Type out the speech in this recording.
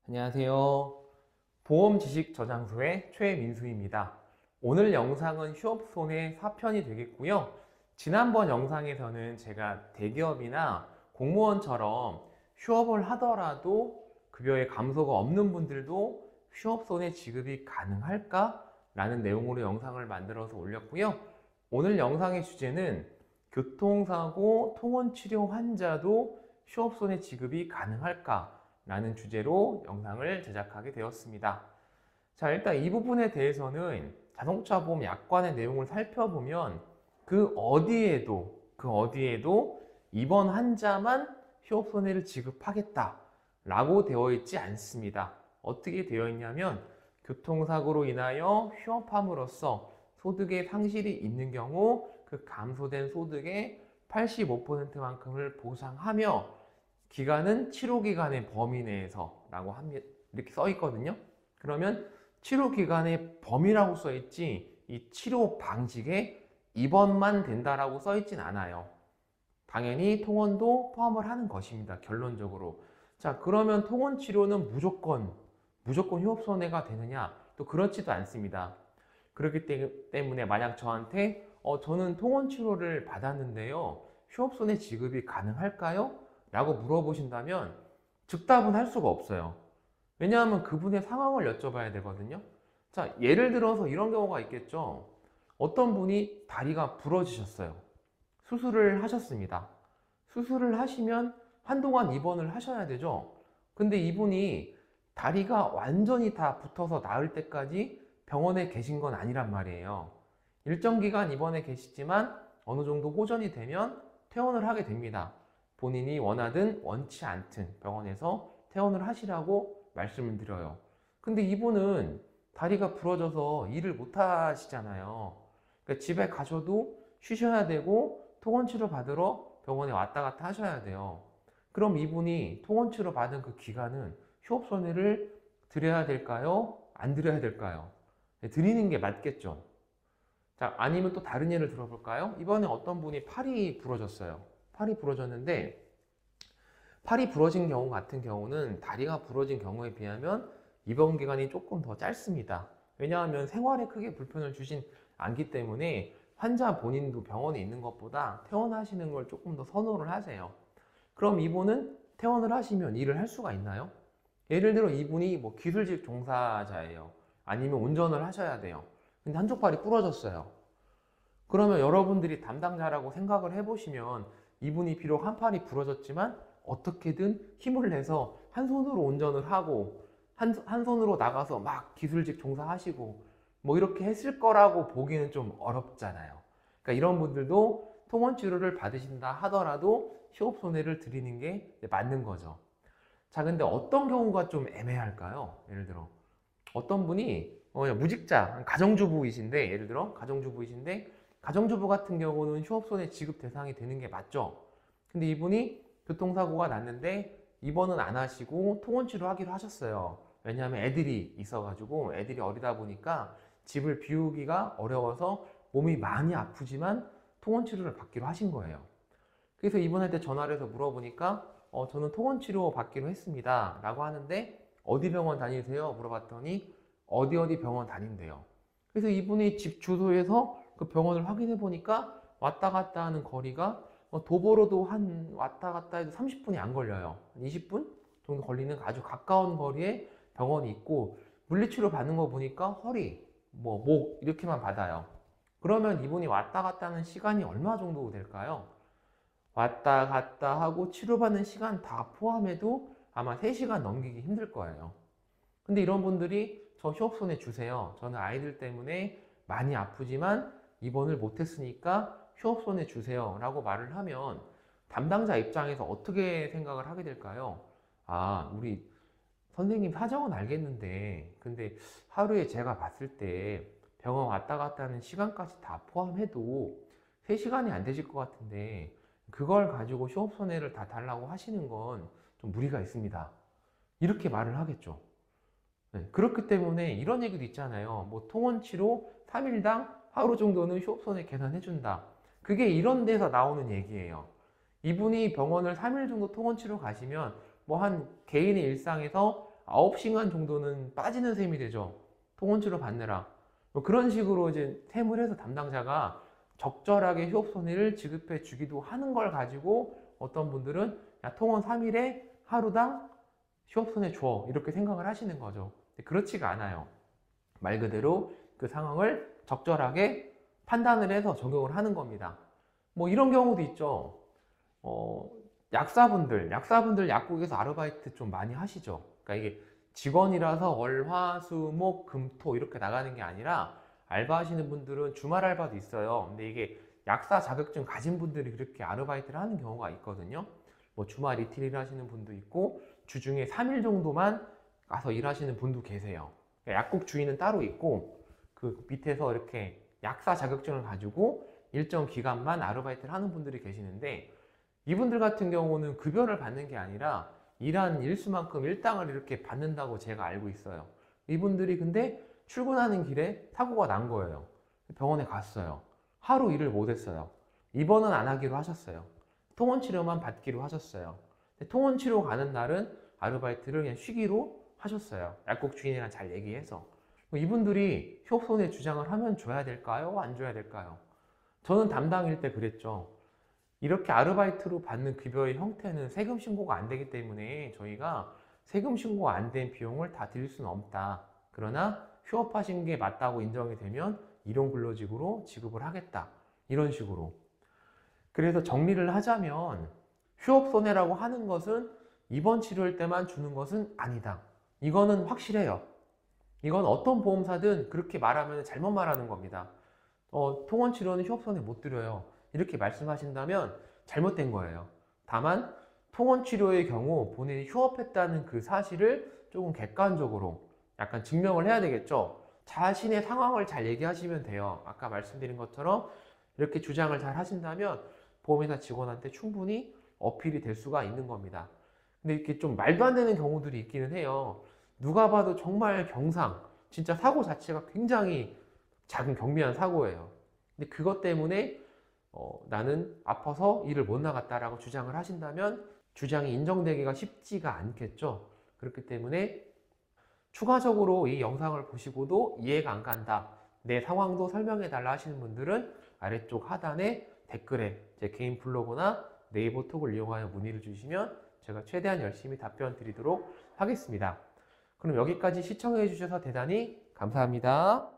안녕하세요. 보험 지식 저장소의 최민수입니다. 오늘 영상은 휴업손해 4편이 되겠고요. 지난번 영상에서는 제가 대기업이나 공무원처럼 휴업을 하더라도 급여의 감소가 없는 분들도 휴업손해 지급이 가능할까? 라는 내용으로 영상을 만들어서 올렸고요. 오늘 영상의 주제는 교통사고 통원치료 환자도 휴업손해 지급이 가능할까? 라는 주제로 영상을 제작하게 되었습니다. 자, 일단 이 부분에 대해서는 자동차 보험 약관의 내용을 살펴보면 그 어디에도 이번 환자만 휴업손해를 지급하겠다 라고 되어 있지 않습니다. 어떻게 되어 있냐면 교통사고로 인하여 휴업함으로써 소득의 상실이 있는 경우 그 감소된 소득의 85%만큼을 보상하며 기간은 치료기간의 범위 내에서 라고 이렇게 써 있거든요. 그러면 치료기간의 범위라고 써 있지 이 치료 방식에 입원만 된다라고 써 있진 않아요. 당연히 통원도 포함을 하는 것입니다. 결론적으로. 자, 그러면 통원 치료는 무조건 휴업손해가 되느냐? 또 그렇지도 않습니다. 그렇기 때문에 만약 저한테 저는 통원 치료를 받았는데요. 휴업손해 지급이 가능할까요? 라고 물어보신다면 즉답은 할 수가 없어요. 왜냐하면 그분의 상황을 여쭤봐야 되거든요. 자, 예를 들어서 이런 경우가 있겠죠. 어떤 분이 다리가 부러지셨어요. 수술을 하셨습니다. 수술을 하시면 한동안 입원을 하셔야 되죠. 근데 이분이 다리가 완전히 다 붙어서 나을 때까지 병원에 계신 건 아니란 말이에요. 일정 기간 입원해 계시지만 어느 정도 호전이 되면 퇴원을 하게 됩니다. 본인이 원하든 원치 않든 병원에서 퇴원을 하시라고 말씀을 드려요. 근데 이분은 다리가 부러져서 일을 못 하시잖아요. 그러니까 집에 가셔도 쉬셔야 되고 통원치료 받으러 병원에 왔다 갔다 하셔야 돼요. 그럼 이분이 통원치료 받은 그 기간은 휴업손해를 드려야 될까요? 안 드려야 될까요? 네, 드리는 게 맞겠죠. 자, 아니면 또 다른 예를 들어볼까요? 이번에 어떤 분이 팔이 부러졌어요. 팔이 부러졌는데 팔이 부러진 경우 같은 경우는 다리가 부러진 경우에 비하면 입원 기간이 조금 더 짧습니다. 왜냐하면 생활에 크게 불편을 주진 않기 때문에 환자 본인도 병원에 있는 것보다 퇴원하시는 걸 조금 더 선호를 하세요. 그럼 이분은 퇴원을 하시면 일을 할 수가 있나요? 예를 들어 이분이 뭐 기술직 종사자예요. 아니면 운전을 하셔야 돼요. 근데 한쪽 팔이 부러졌어요. 그러면 여러분들이 담당자라고 생각을 해보시면 이분이 비록 한 팔이 부러졌지만 어떻게든 힘을 내서 한 손으로 운전을 하고 한 손으로 나가서 막 기술직 종사하시고 뭐 이렇게 했을 거라고 보기는 좀 어렵잖아요. 그러니까 이런 분들도 통원 치료를 받으신다 하더라도 휴업손해를 드리는 게 맞는 거죠. 자, 근데 어떤 경우가 좀 애매할까요? 예를 들어 어떤 분이 무직자, 가정주부이신데 예를 들어 가정주부 같은 경우는 휴업손해 지급 대상이 되는 게 맞죠. 근데 이분이 교통사고가 났는데 입원은 안 하시고 통원치료 하기로 하셨어요. 왜냐하면 애들이 있어가지고 애들이 어리다 보니까 집을 비우기가 어려워서 몸이 많이 아프지만 통원치료를 받기로 하신 거예요. 그래서 입원할 때 전화를 해서 물어보니까 저는 통원치료 받기로 했습니다 라고 하는데 어디 병원 다니세요? 물어봤더니 어디 병원 다닌대요. 그래서 이분이 집 주소에서 그 병원을 확인해 보니까 왔다 갔다 하는 거리가 도보로도 한 왔다 갔다 해도 30분이 안 걸려요. 20분 정도 걸리는 아주 가까운 거리에 병원이 있고 물리치료 받는 거 보니까 허리, 목 이렇게만 받아요. 그러면 이분이 왔다 갔다 하는 시간이 얼마 정도 될까요? 왔다 갔다 하고 치료받는 시간 다 포함해도 아마 3시간 넘기기 힘들 거예요. 근데 이런 분들이 저 휴업손해 주세요. 저는 아이들 때문에 많이 아프지만 입원을 못했으니까 휴업손해 주세요 라고 말을 하면 담당자 입장에서 어떻게 생각을 하게 될까요? 아, 우리 선생님 사정은 알겠는데 근데 하루에 제가 봤을 때 병원 왔다 갔다 하는 시간까지 다 포함해도 3시간이 안 되실 것 같은데 그걸 가지고 휴업손해를 다 달라고 하시는 건 좀 무리가 있습니다. 이렇게 말을 하겠죠. 네, 그렇기 때문에 이런 얘기도 있잖아요. 뭐 통원치료 3일당 하루 정도는 휴업손해 계산해준다. 그게 이런 데서 나오는 얘기예요. 이분이 병원을 3일 정도 통원치료 가시면 뭐 한 개인의 일상에서 9시간 정도는 빠지는 셈이 되죠. 통원치료 받느라. 뭐 그런 식으로 이제 세무회사 담당자가 적절하게 휴업 손해를 지급해 주기도 하는 걸 가지고 어떤 분들은 야, 통원 3일에 하루당 휴업 손해 줘. 이렇게 생각을 하시는 거죠. 근데 그렇지가 않아요. 말 그대로 그 상황을 적절하게 판단을 해서 적용을 하는 겁니다. 뭐 이런 경우도 있죠. 약사분들 약국에서 아르바이트 좀 많이 하시죠. 그러니까 이게 직원이라서 월, 화, 수, 목, 금, 토 이렇게 나가는 게 아니라 알바하시는 분들은 주말 알바도 있어요. 근데 이게 약사 자격증 가진 분들이 그렇게 아르바이트를 하는 경우가 있거든요. 뭐 주말 이틀 일하시는 분도 있고 주중에 3일 정도만 가서 일하시는 분도 계세요. 그러니까 약국 주인은 따로 있고 그 밑에서 이렇게 약사 자격증을 가지고 일정 기간만 아르바이트를 하는 분들이 계시는데 이분들 같은 경우는 급여를 받는 게 아니라 일한 일수만큼 일당을 이렇게 받는다고 제가 알고 있어요. 이분들이 근데 출근하는 길에 사고가 난 거예요. 병원에 갔어요. 하루 일을 못했어요. 입원은 안 하기로 하셨어요. 통원치료만 받기로 하셨어요. 통원치료 가는 날은 아르바이트를 그냥 쉬기로 하셨어요. 약국 주인이랑 잘 얘기해서. 이분들이 휴업손해 주장을 하면 줘야 될까요? 안 줘야 될까요? 저는 담당일 때 그랬죠. 이렇게 아르바이트로 받는 급여의 형태는 세금 신고가 안 되기 때문에 저희가 세금 신고 안 된 비용을 다 드릴 수는 없다. 그러나 휴업하신 게 맞다고 인정이 되면 일용근로직으로 지급을 하겠다. 이런 식으로. 그래서 정리를 하자면 휴업손해라고 하는 것은 입원 치료일 때만 주는 것은 아니다. 이거는 확실해요. 이건 어떤 보험사든 그렇게 말하면 잘못 말하는 겁니다. 통원 치료는 휴업손해 못 드려요. 이렇게 말씀하신다면 잘못된 거예요. 다만 통원 치료의 경우 본인이 휴업했다는 그 사실을 조금 객관적으로 약간 증명을 해야 되겠죠. 자신의 상황을 잘 얘기하시면 돼요. 아까 말씀드린 것처럼 이렇게 주장을 잘 하신다면 보험회사 직원한테 충분히 어필이 될 수가 있는 겁니다. 근데 이렇게 좀 말도 안 되는 경우들이 있기는 해요. 누가 봐도 정말 경상, 진짜 사고 자체가 굉장히 작은 경미한 사고예요. 근데 그것 때문에 나는 아파서 일을 못 나갔다라고 주장을 하신다면 주장이 인정되기가 쉽지가 않겠죠. 그렇기 때문에 추가적으로 이 영상을 보시고도 이해가 안 간다, 내 상황도 설명해 달라 하시는 분들은 아래쪽 하단에 댓글에 제 개인 블로그나 네이버 톡을 이용하여 문의를 주시면 제가 최대한 열심히 답변 드리도록 하겠습니다. 그럼 여기까지 시청해 주셔서 대단히 감사합니다.